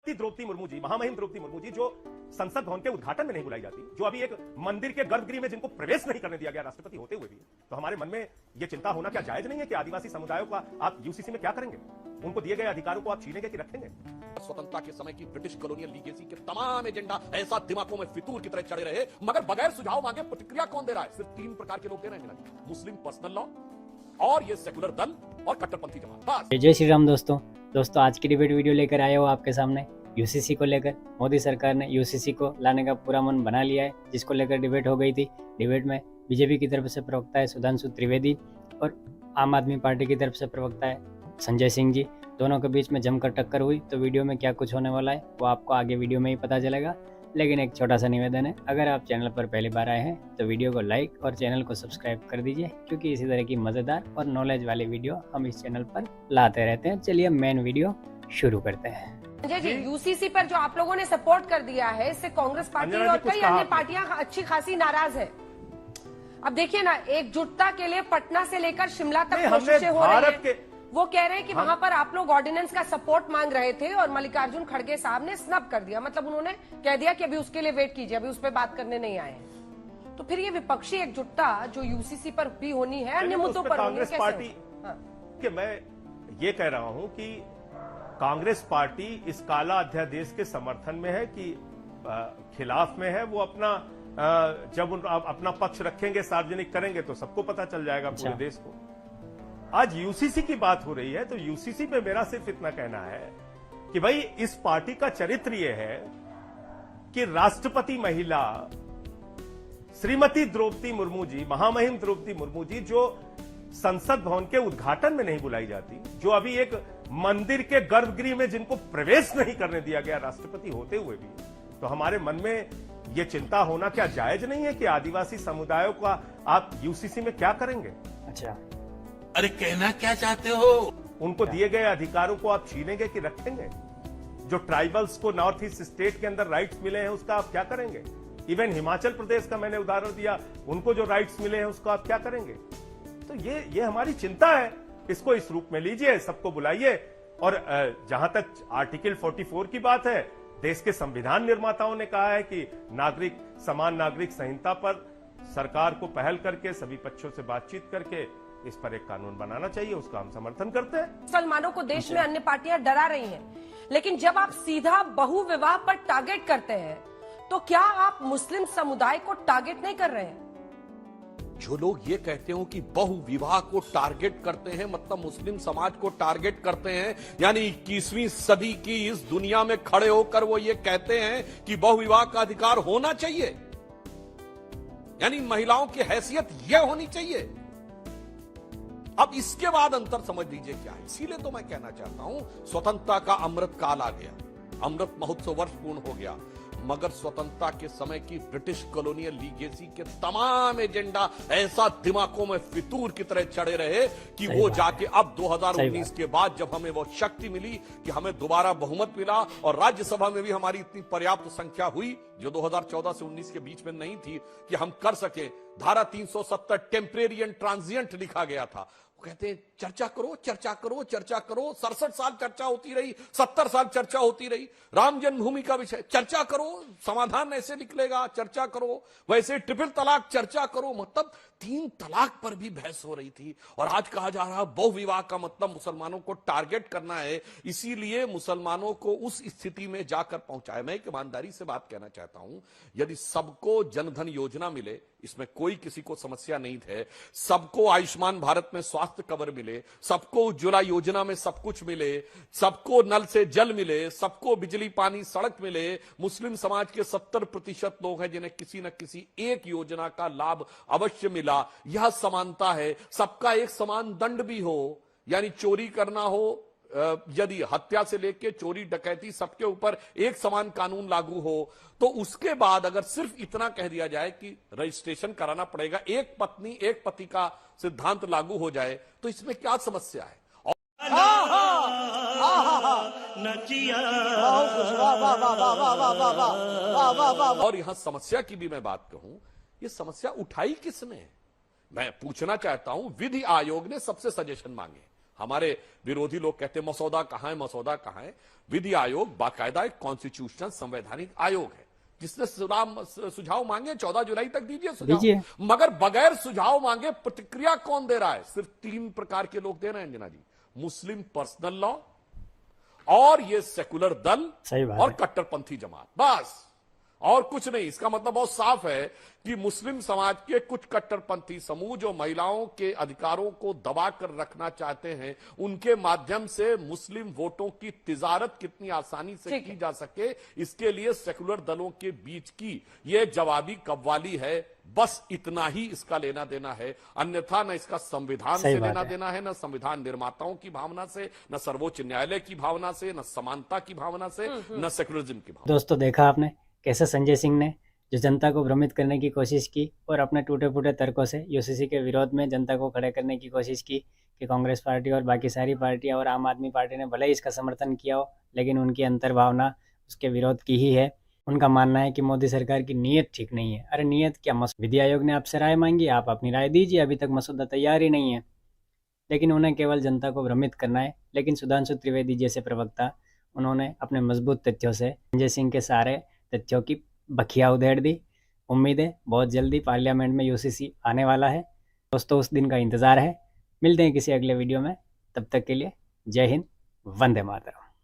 द्रौपदी मुर्मू जी, महामहिम द्रौपदी मुर्मू जी, जो संसद भवन के उद्घाटन में नहीं बुलाई जाती, जो अभी एक मंदिर के गर्भगृह में जिनको प्रवेश नहीं करने दिया गया राष्ट्रपति होते हुए भी, तो हमारे मन में यह चिंता होना क्या जायज नहीं है कि आदिवासी समुदायों का आप यूसीसी में क्या करेंगे? उनको दिए गए अधिकारों को आप छीनेंगे कि रखेंगे? स्वतंत्रता के समय की ब्रिटिश कॉलोनियल लीगेसी के तमाम एजेंडा ऐसा दिमागों में फितूर की तरह चढ़े रहे, मगर बगैर सुझाव मांगे प्रतिक्रिया कौन दे रहा है? सिर्फ 3 प्रकार के लोग दे रहे हैं, मुस्लिम पर्सनल लॉ और ये सेकुलर दल और कट्टरपंथी जमात। जय श्री राम दोस्तों आज की डिबेट वीडियो लेकर आया हूँ आपके सामने। यूसीसी को लेकर मोदी सरकार ने यूसीसी को लाने का पूरा मन बना लिया है, जिसको लेकर डिबेट हो गई थी। डिबेट में बीजेपी की तरफ से प्रवक्ता है सुधांशु त्रिवेदी और आम आदमी पार्टी की तरफ से प्रवक्ता है संजय सिंह जी। दोनों के बीच में जमकर टक्कर हुई। तो वीडियो में क्या कुछ होने वाला है वो आपको आगे वीडियो में ही पता चलेगा। लेकिन एक छोटा सा निवेदन है, अगर आप चैनल पर पहली बार आए हैं तो वीडियो को लाइक और चैनल को सब्सक्राइब कर दीजिए, क्योंकि इसी तरह की मज़ेदार और नॉलेज वाली वीडियो हम इस चैनल पर लाते रहते हैं। चलिए मेन वीडियो शुरू करते हैं। संजय जी, यूसीसी पर जो आप लोगों ने सपोर्ट कर दिया है, इससे कांग्रेस पार्टी और कई अन्य पार्टियां अच्छी खासी नाराज है। अब देखिए ना, एकजुटता के लिए पटना से लेकर शिमला तक कोशिशें हो रही हैं। वो कह रहे हैं कि वहां पर आप लोग ऑर्डिनेंस का सपोर्ट मांग रहे थे और मल्लिकार्जुन खड़गे साहब ने स्नब कर दिया। मतलब उन्होंने कह दिया कि अभी उसके लिए वेट कीजिए, अभी उस पर बात करने नहीं आए हैं। तो फिर ये विपक्षी एकजुटता जो यूसीसी पर भी होनी है, अन्य मुद्दों पर होनी है, कैसे पार्टी कि मैं ये कह रहा हूं कि कांग्रेस पार्टी इस काला अध्यादेश के समर्थन में है कि खिलाफ में है। वो अपना जब अपना पक्ष रखेंगे, सार्वजनिक करेंगे तो सबको पता चल जाएगा, पूरे देश को। आज यूसीसी की बात हो रही है तो यूसीसी पे मेरा सिर्फ इतना कहना है कि भाई इस पार्टी का चरित्र यह है कि राष्ट्रपति महिला श्रीमती द्रौपदी मुर्मू जी, महामहिम द्रौपदी मुर्मू जी, जो संसद भवन के उद्घाटन में नहीं बुलाई जाती, जो अभी एक मंदिर के गर्भगृह में जिनको प्रवेश नहीं करने दिया गया राष्ट्रपति होते हुए भी, तो हमारे मन में यह चिंता होना क्या जायज नहीं है कि आदिवासी समुदायों का आप यूसीसी में क्या करेंगे? अच्छा, अरे कहना क्या चाहते हो? उनको दिए गए अधिकारों को आप छीनेंगे कि रखेंगे? जो ट्राइबल्स को नॉर्थ ईस्ट स्टेट के अंदर राइट्स मिले हैं उसका आप क्या करेंगे? इवन हिमाचल प्रदेश का मैंने उदाहरण दिया, उनको जो राइट्स मिले हैं उसका आप क्या करेंगे? तो ये हमारी चिंता है। इसको इस रूप में लीजिए, सबको बुलाइए। और जहां तक आर्टिकल 44 की बात है, देश के संविधान निर्माताओं ने कहा है कि समान नागरिक संहिता पर सरकार को पहल करके सभी पक्षों से बातचीत करके इस पर एक कानून बनाना चाहिए। उसका हम समर्थन करते हैं। मुसलमानों को देश में अन्य पार्टियां डरा रही हैं, लेकिन जब आप सीधा बहु विवाह पर टारगेट करते हैं तो क्या आप मुस्लिम समुदाय को टारगेट नहीं कर रहे हैं? जो लोग ये कहते हो कि बहु विवाह को टारगेट करते हैं, मतलब मुस्लिम समाज को टारगेट करते हैं, यानी 21वीं सदी की इस दुनिया में खड़े होकर वो ये कहते हैं कि बहु विवाह का अधिकार होना चाहिए, यानी महिलाओं की हैसियत यह होनी चाहिए। अब इसके बाद अंतर समझ लीजिए क्या है। इसीलिए तो मैं कहना चाहता हूं, स्वतंत्रता का अमृत काल आ गया, अमृत महोत्सव वर्ष पूर्ण हो गया, मगर स्वतंत्रता के समय की ब्रिटिश कॉलोनियल लीगेसी के तमाम एजेंडा ऐसा दिमागों में फितूर की तरह चढ़े रहे कि वो जाके अब 2019 के बाद जब हमें वो शक्ति मिली कि हमें दोबारा बहुमत मिला और राज्यसभा में भी हमारी इतनी पर्याप्त संख्या हुई, जो 2014 से 19 के बीच में नहीं थी, कि हम कर सके। धारा 370 टेम्परेरी एंड ट्रांजिएंट लिखा गया था। कहते हैं चर्चा करो, चर्चा करो, चर्चा करो। 67 साल चर्चा होती रही, 70 साल चर्चा होती रही। राम जन्मभूमि का विषय चर्चा करो, समाधान ऐसे निकलेगा, चर्चा करो। वैसे ट्रिपल तलाक चर्चा करो, मतलब 3 तलाक पर भी बहस हो रही थी। और आज कहा जा रहा बहु विवाह का मतलब मुसलमानों को टारगेट करना है, इसीलिए मुसलमानों को उस स्थिति में जाकर पहुंचाया। मैं एक ईमानदारी से बात कहना चाहता हूं, यदि सबको जनधन योजना मिले, इसमें कोई किसी को समस्या नहीं थे, सबको आयुष्मान भारत में स्वास्थ्य कवर मिले, सबको उज्ज्वला योजना में सब कुछ मिले, सबको नल से जल मिले, सबको बिजली पानी सड़क मिले, मुस्लिम समाज के 70% लोग हैं जिन्हें किसी न किसी एक योजना का लाभ अवश्य मिला, यह समानता है। सबका एक समान दंड भी हो, यानी चोरी करना हो, यदि हत्या से लेकर चोरी डकैती सबके ऊपर एक समान कानून लागू हो, तो उसके बाद अगर सिर्फ इतना कह दिया जाए कि रजिस्ट्रेशन कराना पड़ेगा, एक पत्नी एक पति का सिद्धांत लागू हो जाए, तो इसमें क्या समस्या है? और यहां समस्या की भी मैं बात कहूं, ये समस्या उठाई किसने? मैं पूछना चाहता हूं, विधि आयोग ने सबसे सजेशन मांगे, हमारे विरोधी लोग कहते हैं मसौदा कहां है, मसौदा कहां है। विधि आयोग बाकायदा एक कॉन्स्टिट्यूशनल संवैधानिक आयोग है जिसने सुझाव मांगे 14 जुलाई तक दीजिए सुझाव, मगर बगैर सुझाव मांगे प्रतिक्रिया कौन दे रहा है? सिर्फ 3 प्रकार के लोग दे रहे हैं अंजना जी, मुस्लिम पर्सनल लॉ और ये सेकुलर दल और कट्टरपंथी जमात, बस और कुछ नहीं। इसका मतलब बहुत साफ है कि मुस्लिम समाज के कुछ कट्टरपंथी समूह जो महिलाओं के अधिकारों को दबा कर रखना चाहते हैं, उनके माध्यम से मुस्लिम वोटों की तिजारत कितनी आसानी से की जा सके, इसके लिए सेकुलर दलों के बीच की ये जवाबी कव्वाली है। बस इतना ही इसका लेना देना है, अन्यथा न इसका संविधान से लेना देना है, न संविधान निर्माताओं की भावना से, न सर्वोच्च न्यायालय की भावना से, न समानता की भावना से, न सेकुलरिज्म की भावना। दोस्तों देखा आपने कैसे संजय सिंह ने जो जनता को भ्रमित करने की कोशिश की और अपने टूटे फूटे तर्कों से यूसीसी के विरोध में जनता को खड़े करने की कोशिश की कि कांग्रेस पार्टी और बाकी सारी पार्टियां और आम आदमी पार्टी ने भले ही इसका समर्थन किया हो, लेकिन उनकी अंतर्भावना उसके विरोध की ही है। उनका मानना है कि मोदी सरकार की नीयत ठीक नहीं है। अरे नीयत क्या, विधि आयोग ने आपसे राय मांगी, आप अपनी राय दीजिए, अभी तक मसौदा तैयार ही नहीं है। लेकिन उन्हें केवल जनता को भ्रमित करना है। लेकिन सुधांशु त्रिवेदी जैसे प्रवक्ता, उन्होंने अपने मजबूत तथ्यों से संजय सिंह के सारे तथ्यों की बखिया उधेड़ दी। उम्मीद है बहुत जल्दी पार्लियामेंट में यूसीसी आने वाला है। दोस्तों उस दिन का इंतज़ार है। मिलते हैं किसी अगले वीडियो में, तब तक के लिए जय हिंद, वंदे मातरम।